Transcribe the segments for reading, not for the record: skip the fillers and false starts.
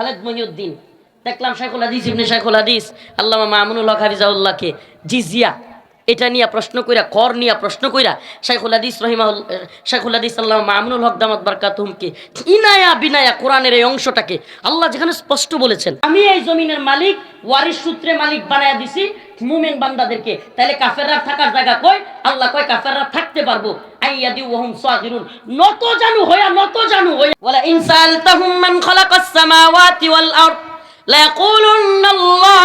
খালেদ মহিউদ্দিন, দেখলাম শাইখুল হাদিস ইবনে শাইখুল হাদিস আল্লামা মামুনুল হক হাফিজাহুল্লাহকে জিজিয়া এটা নিয়ে প্রশ্ন কইরা, কর নিয়ে প্রশ্ন কইরা শাইখুল হাদিস আল্লামা মামুনুল হক দামাত বারকাতুহুমকে ইনায়া বিনায়া কোরআনের এই অংশটাকে আল্লাহ যেখানে স্পষ্ট বলেছেন, আমি এই জমিনের মালিক, ওয়ারিস সূত্রে মালিক বানায়া দিছি মুমিন বান্দাদেরকে, তাহলে কাফেররা থাকার জায়গা কই? আল্লাহ কয় কাফেররা থাকতে পারবো, আইয়াদি ওয়াহুম সাগিরুন, নত জানু হইয়া ওয়ালা ইন সালতাহুম মান খালাকাস সামাওয়াতি ওয়াল আরদ লা ইয়াকুলুন্নাল্লাহ।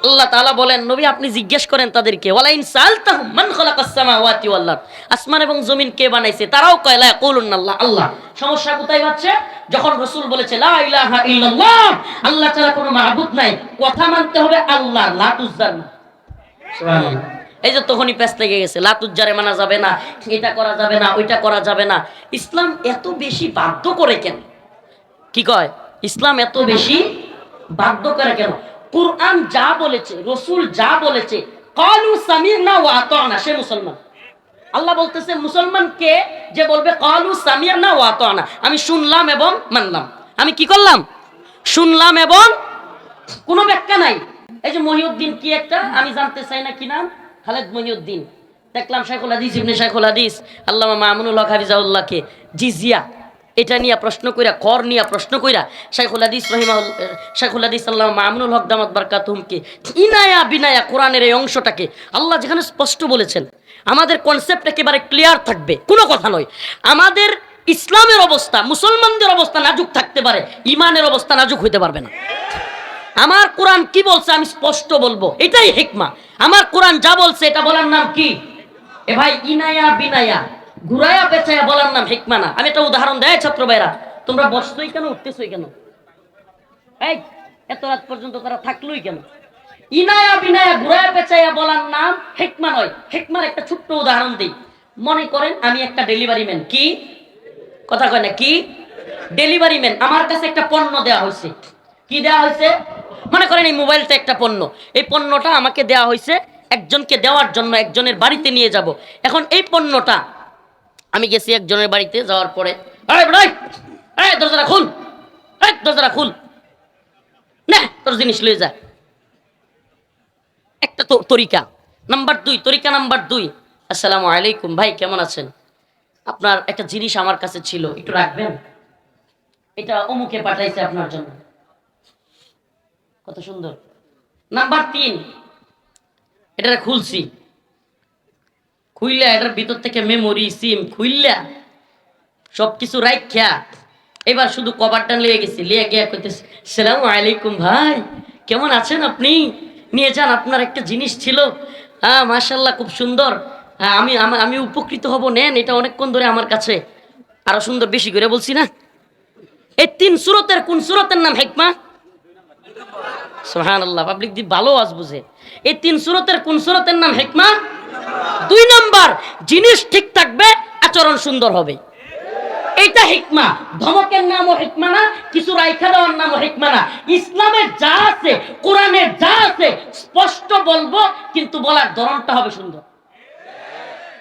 আল্লাহ তাআলা বলেন, নবী আপনি জিজ্ঞেস করেন তাদেরকে, ওয়ালা ইন সালতাহুম মান খালাকাস সামাওয়াতি ওয়াল আরদ, আসমান এবং জমিন কে বানাইছে, তারাও কয় লা ইয়াকুলুন্নাল্লাহ, আল্লাহ। সমস্যা কোথায় হচ্ছে? যখন রাসূল বলেছে লা ইলাহা ইল্লাল্লাহ, আল্লাহ ছাড়া কোনো মাবুদ নাই, কথা মানতে হবে আল্লাহ, লা তুজ্জার না। সুবহানাল্লাহ। এই যে তখনই পেছ লেগে গেছে, লা তুজ্জারে মানা যাবে না, এটা করা যাবে না, ওইটা করা যাবে না। ইসলাম এত বেশি বাধ্য করে কেন? কি কয়? ইসলাম এত বেশি বাধ্য করে কেন? কুরআন যা বলেছে, রাসূল যা বলেছে, ক্বালু সামি'না ওয়া আতা'না, সে মুসলমান। আল্লাহ বলতেছে মুসলমান কে যে বলবে ক্বালু সামি'না ওয়া আতা'না, আমি শুনলাম এবং মানলাম। আমি কি করলাম? শুনলাম এবং কোনো ব্যাখ্যা নাই। এই যে মহিউদ্দিন কি একটা, আমি জানতে চাই না কি নাম, খালেদ মহিউদ্দিন, দেখলাম শাইখুল হাদিস ইবনে শাইখুল হাদিস আল্লামা মামুনুল হক হাফিজাহুল্লাহকে জিজিয়া এটা নিয়ে প্রশ্ন কইরা, কর নিয়ে প্রশ্ন কইরা শাইখুল হাদিস আল্লামা মামুনুল হক দামাত বারকাতুহুমকে ইনায়া বিনায়া কোরআনের এই অংশটাকে আল্লাহ যেখানে স্পষ্ট বলেছেন, আমাদের কনসেপ্ট একেবারে ক্লিয়ার থাকবে, কোনো কথা নয়। আমাদের ইসলামের অবস্থা, মুসলমানদের অবস্থা নাজুক থাকতে পারে, ইমানের অবস্থা নাজুক হইতে পারবে না। আমার কোরআন কি বলছে আমি স্পষ্ট বলবো, এটাই হিকমা। আমার কোরআন যা বলছে এটা বলার নাম কি? এ ভাই, ইনায়া বিনায়া ঘুরায়া পেঁচায়া বলার নাম হিকমা না। আমি একটা উদাহরণ দেয় ছাত্র ভাইরা, তোমরা বসতোই কেন, উঠতেছই কেন? এই এত রাত পর্যন্ত তারা থাকলোই কেন? ইনায়া বিনায়া ঘুরায়া পেঁচায়া বলার নাম হিকমা নয়। হিকমার একটা ছোট্ট উদাহরণ দিই। মনে করেন আমি একটা ডেলিভারি ম্যান, কি কথা কয় না, কি ডেলিভারি ম্যান, আমার কাছে একটা পণ্য দেওয়া হয়েছে। কি দেওয়া হয়েছে? মনে করেন এই মোবাইলটা একটা পণ্য, এই পণ্যটা আমাকে দেওয়া হয়েছে একজনকে দেওয়ার জন্য, একজনের বাড়িতে নিয়ে যাব। এখন এই পণ্যটা আমি গেছি একজনের বাড়িতে, যাওয়ার পরে দরজাটা খুল, দরজাটা খুল, না তোর জিনিস লয়ে যা। একটা তরিকা নাম্বার 2, তরিকা নাম্বার 2, আসসালামু আলাইকুম ভাই, কেমন আছেন? আপনার একটা জিনিস আমার কাছে ছিল, একটু রাখবেন, এটা অমুকে পাঠাইছে আপনার জন্য। কত সুন্দর। নাম্বার 3, এটা খুলছি, খুইলা এটার ভিতর থেকে মেমোরি, সিম খুইলা সবকিছু রাইখা এবার শুধু কভারটা লিয়ে গেছি, লিয়ে গিয়া কইতেছি আসসালামু আলাইকুম ভাই, কেমন আছেন আপনি? নিয়ে যান, আপনার একটা জিনিস ছিল, হ্যাঁ মাশাআল্লাহ খুব সুন্দর, হ্যাঁ আমি উপকৃত হব, নেন, এটা অনেকক্ষণ ধরে আমার কাছে। আরো সুন্দর বেশি করে বলছি না? এই 3 সূরতের কোন সূরতের নাম হিকমা? সুবহানাল্লাহ, পাবলিক দি ভালো আজ বুঝে। এই 3 সূরতের কোন সূরতের নাম হিকমা? 2 নাম্বার, জিনিস ঠিক থাকবে, আচরণ সুন্দর হবে, এইটা হিকমা। ধমকের নামও হিকমা না, কিছু রাইখা দেওয়ার নামও হিকমা না। ইসলামের যা আছে, কোরআনের যা আছে, স্পষ্ট বলবো, কিন্তু বলার ধরনটা হবে সুন্দর,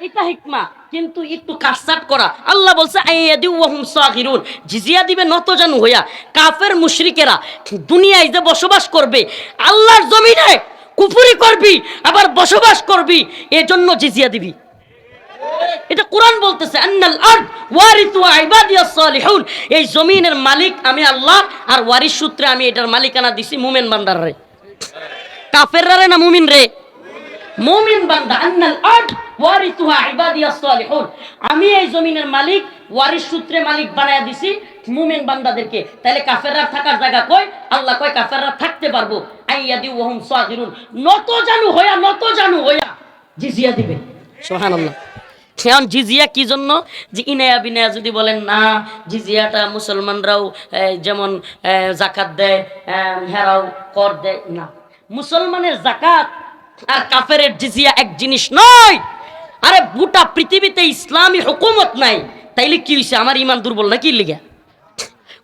এটা হিকমা। কিন্তু একটু কাটছাট করা। আল্লাহ বলছে আইয়াদি ওয়াহুম সাগিরুন, জিজিয়া দিবে নতজানু হইয়া। কাফের মুশরিকেরা দুনিয়ায় যে বসবাস করবে, আল্লাহর জমিনে কুফরি করবি আবার বসবাস করবি, এজন্য জিজিয়া দিবি। এটা কোরআন বলতেছে, আন্নাল আরদ ওয়ারিতু ইবাদিয়াস সালিহুন, এই জমিনের মালিক আমি আল্লাহ, আর ওয়ারিস সূত্রে আমি এটার মালিকানা দিছি মুমিন বান্দারে। কাফেররা না মুমিন রে? মুমিন বান্দা। আন্নাল আরদ ওয়ারিতুহা ইবাদিয়াস সালিহুন, আমি এই জমিনের মালিক, ওয়ারিস সূত্রে মালিক বানায়া দিছি মুমিন বান্দাদেরকে, তাহলে কাফেররা থাকার জায়গা কই? আল্লাহ কয় কাফেররা থাকতে পারবো, আইয়াদি ওয়াহুম সাগিরুন, নত জানু হইয়া জিজিয়া দিবে। সুবহানাল্লাহ। এখন জিজিয়া কি জন্য? যে ইনায়া বিনায়া যদি বলেন না, জিজিয়াটা মুসলমানরাও যেমন জাকাত দেয়, হেরাও কর দেয় না। মুসলমানের জাকাত আর কাফেরের জিজিয়া এক জিনিস নয়। আরে গোটা পৃথিবীতে ইসলামী হুকুমত নাই, তাইলে কি হইছে? আমার ইমান দুর্বল নাকি লিগা?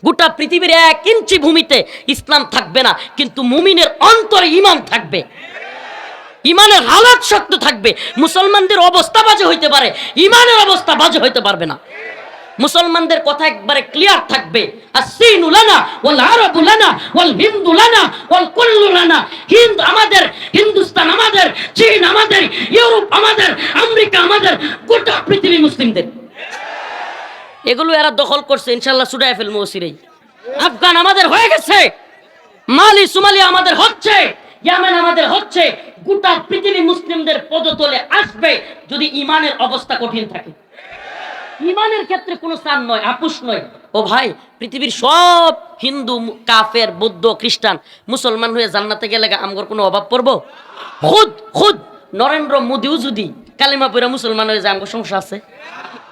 গোটা পৃথিবীর 1 ইঞ্চি ভূমিতে ইসলাম থাকবে না, কিন্তু মুমিনের অন্তরে ইমান থাকবে, ইমানের হালাত শক্ত থাকবে। মুসলমানদের অবস্থা বাজে হইতে পারে, ইমানের অবস্থা বাজে হইতে পারবে না। মুসলমানদের কথা একবারে ক্লিয়ার থাকবে, আসসিনু লানা ওয়াল আরাবু লানা ওয়াল হিন্দু লানা ওয়াল কুল্লু লানা। হিন্দ আমাদের, হিন্দুস্তান আমাদের, চীন আমাদের, ইউরোপ আমাদের, আমেরিকা আমাদের, গোটা পৃথিবী মুসলিমদের। এগুলো এরা দখল করছে, ইনশাআল্লাহ ছুটায় ফেলবো ওসিরেই। আফগান আমাদের হয়ে গেছে, মালি সোমালিয়া আমাদের হচ্ছে, ইয়ামেন আমাদের হচ্ছে, গোটা পৃথিবী মুসলিমদের পদতলে আসবে যদি ইমানের অবস্থা কঠিন থাকে। ইমানের ক্ষেত্রে কোনো স্থান নয়, আপুস নয়। ও ভাই, পৃথিবীর সব হিন্দু, কাফের, বৌদ্ধ, খ্রিস্টান মুসলমান হয়ে জান্নাতে গেলে আমগর কোনো অভাব পড়বো? খুদ নরেন্দ্র মোদিও যদি কালিমা পড়া মুসলমান হয়ে যায়, আমগর সমস্যা আছে?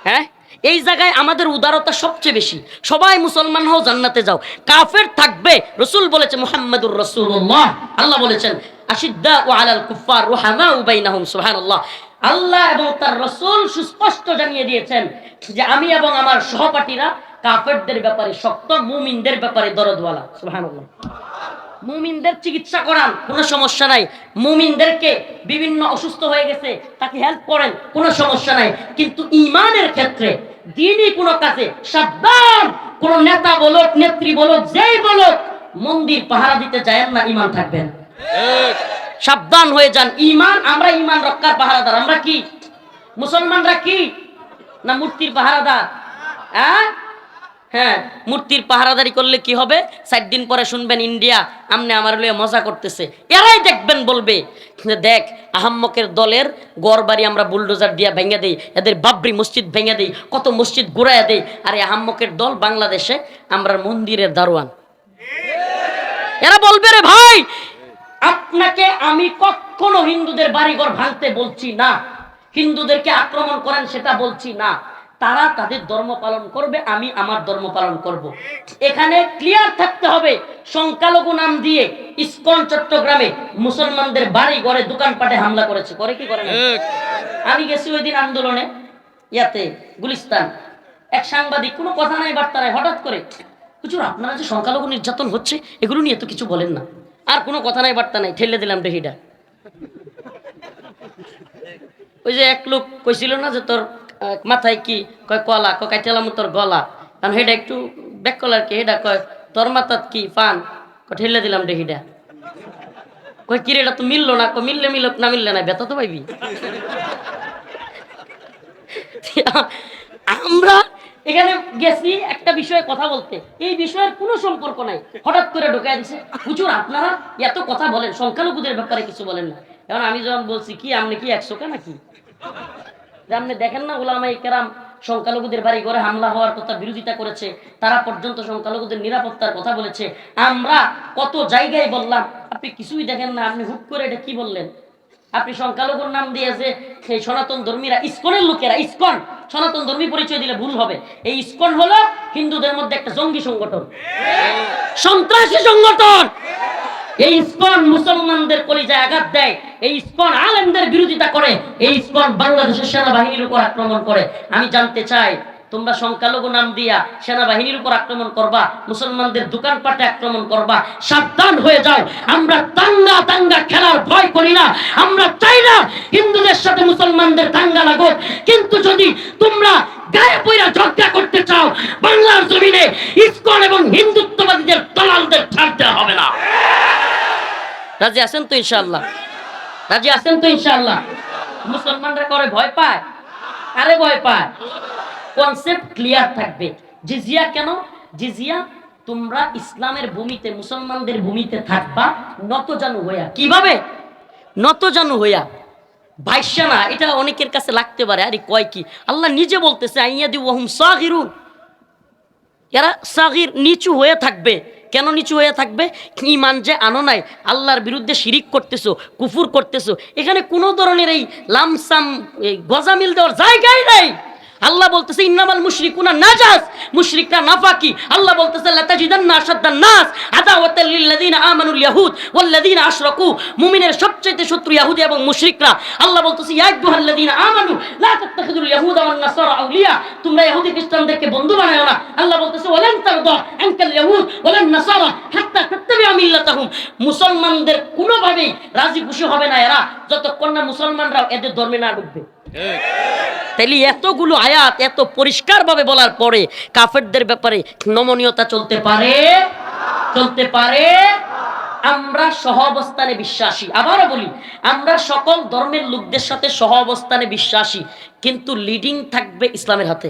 হ্যাঁ, এই জায়গায় আমাদের উদারতা সবচেয়ে বেশি। সবাই মুসলমান হও, জান্নাতে যাও। কাফের থাকবে, রাসূল বলেছে মুহাম্মাদুর রাসূলুল্লাহ, আল্লাহ বলেছেন আশিদ্দাউ আলাল কুফার রুহামাউ বাইনাহুম, সুবহানাল্লাহ। আল্লাহ এবং তার রাসূল সুস্পষ্ট জানিয়ে দিয়েছেন যে আমি এবং আমার সহপাঠীরা কাফেরদের ব্যাপারে শক্ত, মুমিনদের ব্যাপারে দরদওয়ালা, সুবহানাল্লাহ। মুমিনদের চিকিৎসা করান, কোনো সমস্যা নাই। মুমিনদেরকে বিভিন্ন অসুস্থ হয়ে গেছে, তাকে হেল্প করেন, কোনো সমস্যা নাই। কিন্তু ঈমানের ক্ষেত্রে, দ্বীনি কোনো কাজে সাবধান। কোন নেতা বলুক, নেত্রী বলুক, যেই বলুক, মন্দির পাহারা দিতে যায়েন না, ঈমান থাকবেন। সাবধান হয়ে যান। ঈমান, আমরা ঈমান রক্ষার পাহারাদার। আমরা কি মুসলমানরা কি না মূর্তির পাহারাদার? হ্যাঁ, মূর্তির পাহারাদারি করলে কি হবে? 4 দিন পরে শুনবেন ইন্ডিয়া আমনে আমার লইয়া মজা করতেছে। এরাই দেখবেন বলবে দেখ আহাম্মকের দলের গড় বাড়ি আমরা বুলডোজার দিয়া ভেঙে দেই, এদের বাবরি মসজিদ ভেঙে দেই, কত মসজিদ ঘুরাইয়া দেই। আর এই আহাম্মকের দল বাংলাদেশে আমরা মন্দিরের দারোয়ান। এরা বলবে রে ভাই, আপনাকে আমি কখনো হিন্দুদের বাড়িঘর ভাঙতে বলছি না, হিন্দুদেরকে আক্রমণ করেন সেটা বলছি না। তারা তাদের ধর্ম পালন করবে, আমি আমার ধর্ম পালন করব। এখানে ক্লিয়ার থাকতে হবে। সংখ্যালঘু নাম দিয়ে ইসকন চট্টগ্রামে মুসলমানদের বাড়ি ঘরে দোকানপাটে হামলা করেছে, করে কি করে না? আমি গেছি ওই দিন আন্দোলনে, ইয়াতে গুলিস্তান। এক সাংবাদিক, কোনো কথা নাই বার্তা নাই, হঠাৎ করে হুজুর আপনারা যে সংখ্যালঘু নির্যাতন হচ্ছে এগুলো নিয়ে তো কিছু বলেন না। আর কোনো কথা নাই বার্তা নাই, ঠেলে দিলাম ডেহিটা। ওই যে এক লোক কইছিল না যে তোর মাথায় কি কয় কলা, কাইটালাম তোর গলা, কারণ হেডা একটু ব্যাক কলার কি, হেডা কয় তোর মাথাত কি পান, ঠেলে দিলাম ডেহিটা। কয় কি রে, এটা তো মিললো না। মিললে মিলক, না মিললে না, ব্যথা তো পাইবি। আমরা এখানে গেছি একটা বিষয়ে কথা বলতে, এই বিষয়ের কোনো সম্পর্ক নাই, হঠাৎ করে ঢোকায় দিছে হুজুর আপনারা এত কথা বলেন, সংখ্যালঘুদের ব্যাপারে কিছু বলেন না। এখন আমি যখন বলছি কি আপনি কি 100 নাকি, যে আপনি দেখেন না উলামায়ে কেরাম সংখ্যালঘুদের বাড়ি ঘরে হামলা হওয়ার কথা বিরোধিতা করেছে, তারা পর্যন্ত সংখ্যালঘুদের নিরাপত্তার কথা বলেছে। আমরা কত জায়গায় বললাম, আপনি কিছুই দেখেন না, আপনি হুট করে এটা কি বললেন? আপনি সংখ্যালঘুর নাম দিয়েছে সেই সনাতন ধর্মীরা, ইসকনের লোকেরা, ইসকন সনাতন ধর্মী পরিচয় দিলে ভুল হবে। এই ইসকন হলো হিন্দুদের মধ্যে একটা জঙ্গি সংগঠন, সন্ত্রাসী সংগঠন। এই ইসকন মুসলমানদের কলিজায় আঘাত দেয়, এই ইসকন আলেমদের বিরোধিতা করে, এই ইসকন বাংলাদেশের সেনাবাহিনীর উপর আক্রমণ করে। আমি জানতে চাই, তোমরা সংখ্যালঘু নাম দিয়া সেনাবাহিনীর উপর আক্রমণ করবা, মুসলমানদের দোকানপাটে আক্রমণ করবা, সাবধান হয়ে যাও। আমরা দাঙ্গা খেলার ভয় করি না, আমরা চাই না হিন্দুদের সাথে মুসলমানদের দাঙ্গা লাগুক। কিন্তু যদি তোমরা গায়ে পয়রা ঝগড়া করতে চাও, বাংলার জমিনে ইসকন এবং হিন্দুত্ববাদীদের দালালদের ছাড়তে হবে না। রাজি আছেন তো ইনশাআল্লাহ? রাজি আছেন তো ইনশাআল্লাহ? মুসলমানরা করে ভয় পায়, আরে ভয় পায়। কনসেপ্ট ক্লিয়ার থাকবে। জিজিয়া কেন? জিজিয়া তোমরা ইসলামের ভূমিতে, মুসলমানদের ভূমিতে থাকবা নতজানু হইয়া। কিভাবে নতজানু হইয়া? ভাইসা না, এটা অনেকের কাছে লাগতে পারে, আরে কয় কি? আল্লাহ নিজে বলতেছে আইয়াদি ওয়াহুম সাগিরুন, এরা সাগির, নিচু হয়ে থাকবে। কেন নিচু হয়ে থাকবে? ঈমান যে আনো নাই, আল্লাহর বিরুদ্ধে শিরিক করতেছো, কুফুর করতেছো, এখানে কোনো ধরনের এই লামসাম গজামিল দেওয়ার জায়গায় নাই। আল্লাহ বলতেছে ইন্নামাল মুশরিকুনা নাজাস, মুশরিকরা নাফাকি। আল্লাহ বলতেছে লাতাজিদান্না আশাদ্দান নাস আদাওয়াতাল লিল্লাযিনা আমানুল ইয়াহুদ ওয়াল্লাযিনা আশরাকু, মুমিনের সবচেয়ে শত্রু ইহুদি এবং মুশরিকরা। আল্লাহ বলতেছে ইয়া আইয়ুহাল্লাযিনা আমানু লা তাত্তাখিযুল ইয়াহুদা ওয়ান নাসারা আউলিয়া, তোমরা ইহুদি খ্রিস্টানদেরকে বন্ধু বানায়ো না। আল্লাহ বলতেছে ওয়ালান তারদা আনকাল ইয়াহুদ ওয়ালান নাসারা হাত্তা তাত্তাবিআ মিল্লাতাহুম, মুসলমানদের কোনোভাবেই রাজি খুশি হবে না এরা যতক্ষণ না মুসলমানরা এদের ধর্মে না ঢুকবে। তাইলে এতগুলো আয়াত এত পরিষ্কারভাবে বলার পরে কাফেরদের ব্যাপারে নমনীয়তা চলতে পারে? চলতে পারে? আমরা সহ অবস্থানে বিশ্বাসী, আবারও বলি, আমরা সকল ধর্মের লোকদের সাথে সহ অবস্থানে বিশ্বাসী, কিন্তু লিডিং থাকবে ইসলামের হাতে।